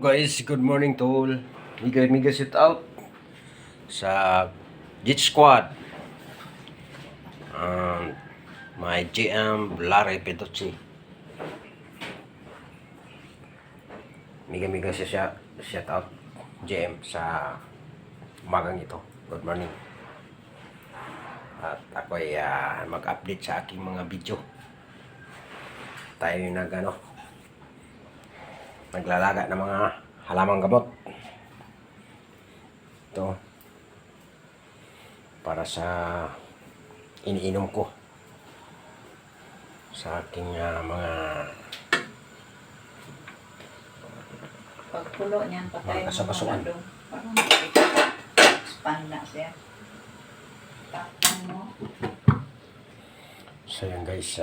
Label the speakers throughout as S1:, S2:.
S1: Guys? Good morning tol. Miga sit out sa Jet Squad. My GM Larry Pedocci. Miga siya shout out GM sa umagang ito. Good morning. At ako ay mag-update sa aking mga video. Tayo yung naglalaga ng mga halamang gamot. Ito para sa iniinom ko sa aking mga
S2: pagpulo niyan patay
S1: mga kasabasuan.
S2: Parang expand na siya. Takpan mo.
S1: So yun guys,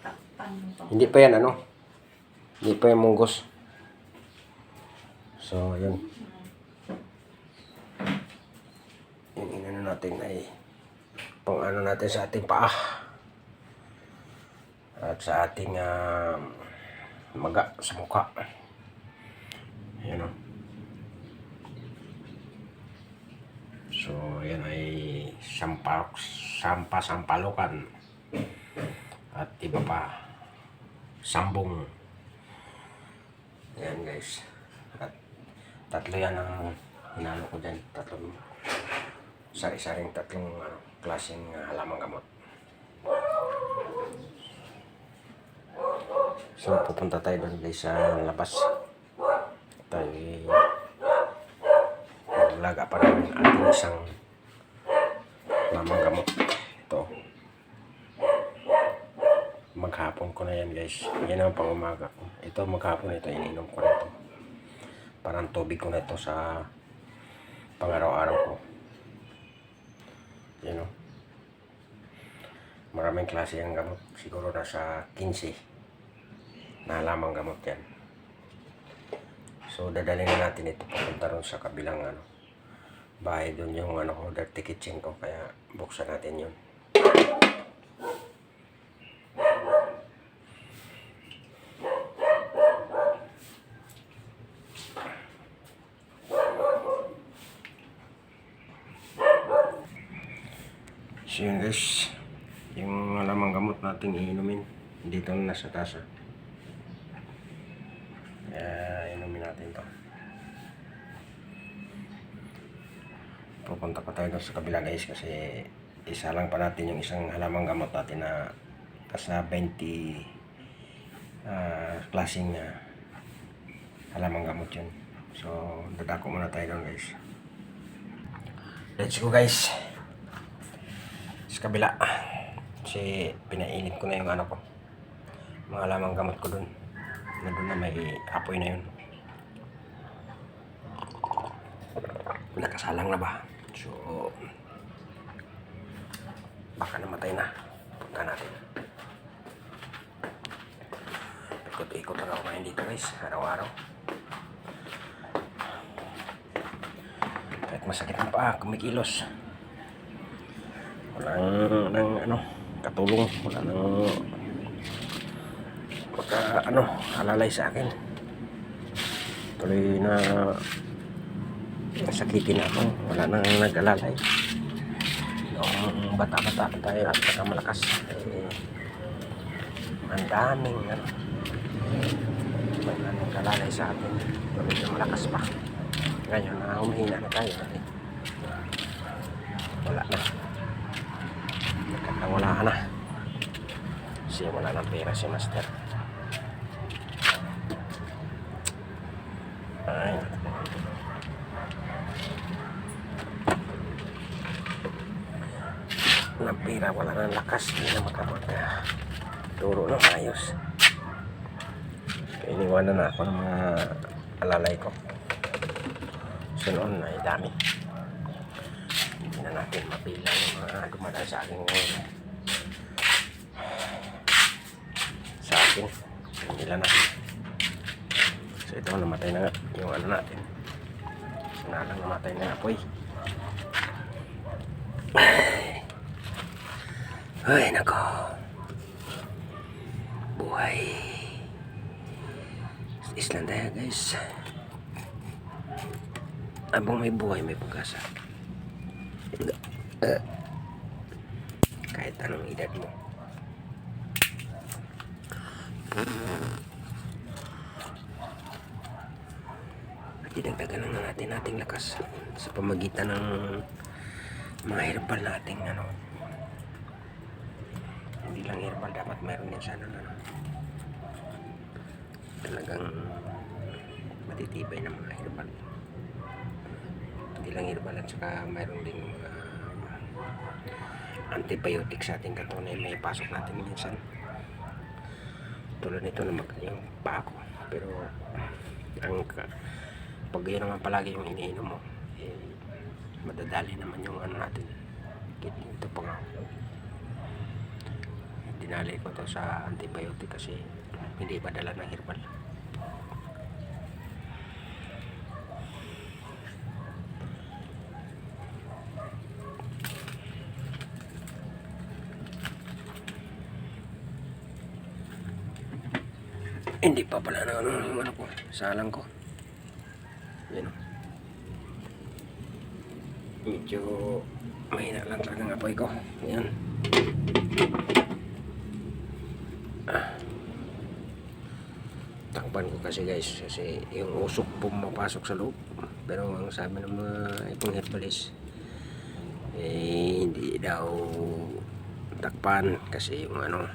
S2: Takpan mo.
S1: hindi pa yan hindi pa yung munggos. So yun, yung inano natin ay pang ano natin sa ating paa at sa ating maga sa mukha. Yan o. So yan ay sampalukan at iba pa, sambong. Yan guys, at tatlo yan ang hinalo ko dyan. Tatlong sari-saring tatlong klaseng halamang gamot. So pupunta tayo doon guys sa labas. Tayo maglaga pa ng ating isang halamang gamot. Ito, maghapon ko na yan guys. Yan ang pang umaga ko. Ito maghapon, ito ininom ko na ito. Parang tubig ko na ito sa pang-araw-araw ko. Yan o. Maraming klase ang gamot. Siguro nasa 15 na halamang gamot yan. So dadalhin na natin ito papunta ron sa kabilang bahay. Doon yung dirty kitchen ko. Kaya buksan natin yun. So yun guys, yung halamang gamot natin iinumin dito na nasa tasa. Kaya inumin natin to. Pupunta pa tayo sa kabila guys kasi isa lang pa natin yung isang halamang gamot natin na kasa 20 klaseng halamang gamot yun. So dadako muna tayo doon guys. Let's go guys sa kabila kasi pinainit ko na yung ko, mga halamang gamot ko dun na doon na may apoy na yun. Nakasalang na ba? So baka namatay na. Punta natin. Ikot-ikot lang ako ngayon dito guys, araw-araw. Kahit masakit ang paa, kumikilos. Walang katulong, wala nang alalay sa akin. Tuloy na nasakitin ako, wala nang nag-alalay. Yung bata-bata tayo at saka malakas ang daming nag-alalay sa atin. Tuloy na malakas pa. Ngayon na humihina na tayo, wala na. Wala na kasi wala ng pera si master. Ay, ng pera, wala ng lakas, hindi na turo ng ayos. Iniwanan na ako ng mga alalay ko. So noon ay dami, hindi na natin mapilang yung mga dumadaan sa akin ngayon. Nila na. So ito namatay na nga yung natin. Nalang namatay na apoy. Ay nako. Buhay. Tiis lang tayo guys. Abang may buhay, may pag-asa. Kahit anong edad mo. At dinagdagan lang natin ating lakas sa pamagitan ng mga herbal nating ano. Hindi lang herbal, dapat mayroon din sana ano. Talagang matitibay ng mga herbal. Hindi lang herbal at saka mayroon din mga antibiotic sa ating katawan na may pasok natin minsan. Tulad nito na yung pako. Pero pag yun naman palagi yung iniinom mo, madadali naman yung ano natin. Ito pa nga. Dinali ko to sa antibiotic kasi hindi pa dala ng herbal. Hindi pa pala na yung ano ko, salang ko. Yan o. Medyo mahina lang talaga ng apoy ko. Yan. Takpan ko kasi guys, kasi yung usok pumapasok sa loob. Pero ang sabi ng mga ibang herbalist, hindi daw takpan kasi yung ano,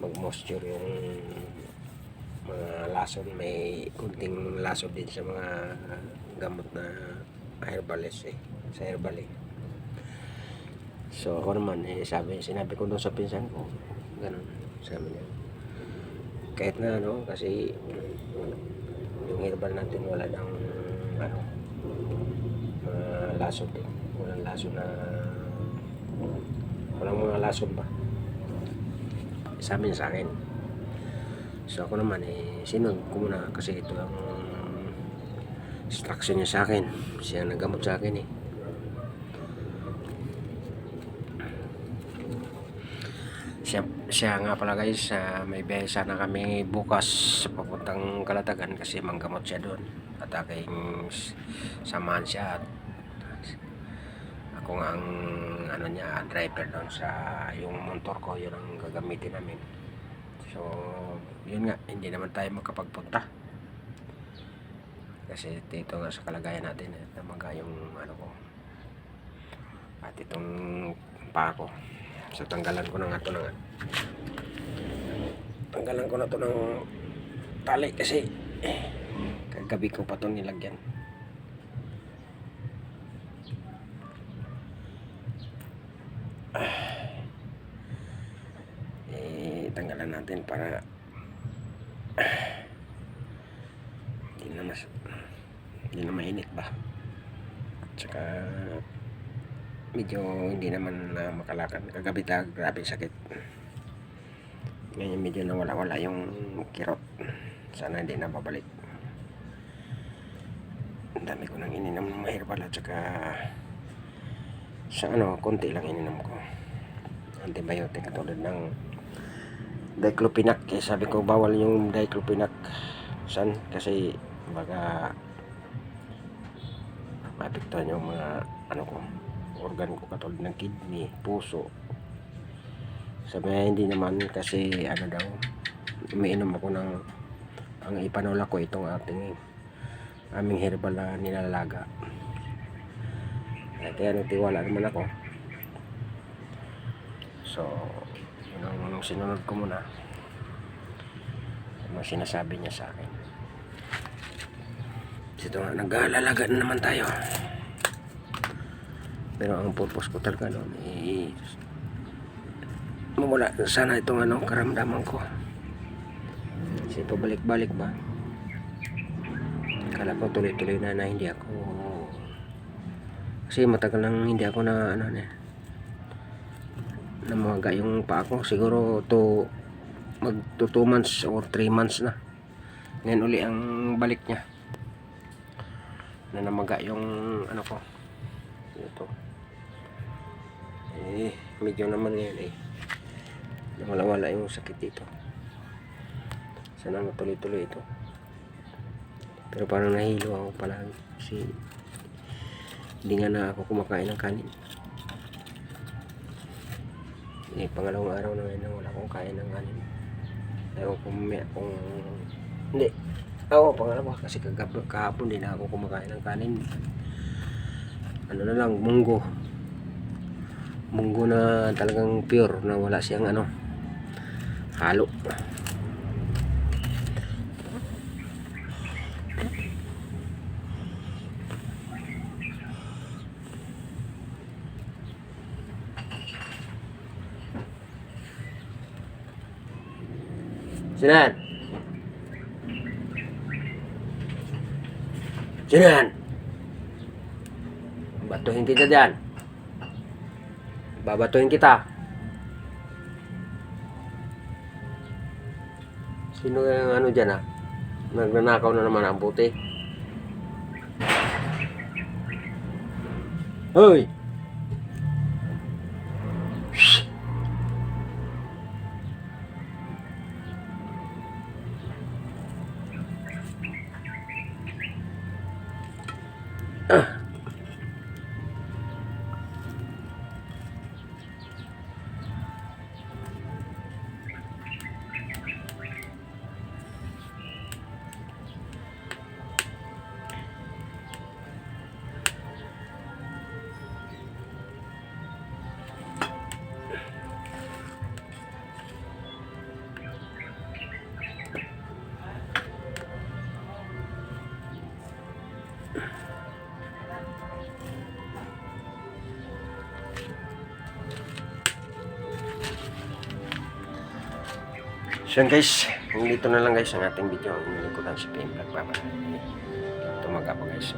S1: mag-moisture yung mga lason, may kunting lason din sa mga gamot na herbalist sa herbal So ako naman sinabi ko doon sa pinsan ko, ganun, sabi niya. Kahit na ano, kasi yung herbal natin wala nang ano, lason din. Walang lason na, walang mga lason ba. Sabi niya sa akin. So ako naman sinunod ko muna kasi ito ang instruction niya sa akin. Siya naggamot sa akin Siya nga pala guys, may biyahe sana kami bukas papuntang Kalatagan kasi manggamot siya doon at aking samahan siya at ako nga ang ano niya, driver doon sa yung motor ko, yun ang gagamitin namin. So yun nga, hindi naman tayo makapagpunta kasi dito nga sa kalagayan natin namaga yung ano ko at itong paa ko. So tanggalan ko na nga ito tanggalan ko na ito ng tali kasi kagabi ko pa ito nilagyan. Tanggalan natin para hindi na mainit ba, at saka medyo hindi naman makalakad. Kagabi grabe sakit. Ngayon medyo nawala-wala yung kirot. Sana hindi na babalik. Ang dami ko nang ininom ng herbal at saka sa ano, konti lang ininom ko. Antibiotic tulad ng diclofenac. Sabi ko bawal yung diclofenac kasi baka maapektuhan yung mga ano ko, organ ko katulad ng kidney, puso. Sabi niya hindi naman kasi ano daw, umiinom ako ng ang ipanula ko itong aming herbal na nilalaga. Kaya nagtiwala naman ako. So yun ang sinunod ko muna ang sinasabi niya sa akin. Ito nga, nag-aalalaga na naman tayo. Pero ang purpose ko talaga noon mawala sana itong ano, karamdaman ko. Kasi pabalik-balik ba, kala ko tuloy-tuloy na hindi ako, kasi matagal nang hindi ako na ano namaga yung paa ko. Siguro magto 2 months or 3 months na. Ngayon uli ang balik niya na namaga yung ano ko ito. Medyo naman ngayon nawala-wala yung sakit dito Sana matuloy-tuloy ito. Pero parang nahilo ako palagi kasi hindi nga na ako kumakain ng kanin. Pangalawang araw na ngayon na wala akong kain ng kanin. Ewan ko mamaya kung hindi. Pangalawa kasi kahapon din ako kumakain ng kanin. Ano na lang, munggo. Munggo na talagang pure na wala siyang halo. Sinan? Sinan? Batuhin kita dyan. Babatuhin kita. Sino yung dyan Nagnanakaw na naman ang puti. Hoy! So yun guys, dito na lang guys ang ating video. Ang nilikutan si PM Vlog. Ito mag-apa guys.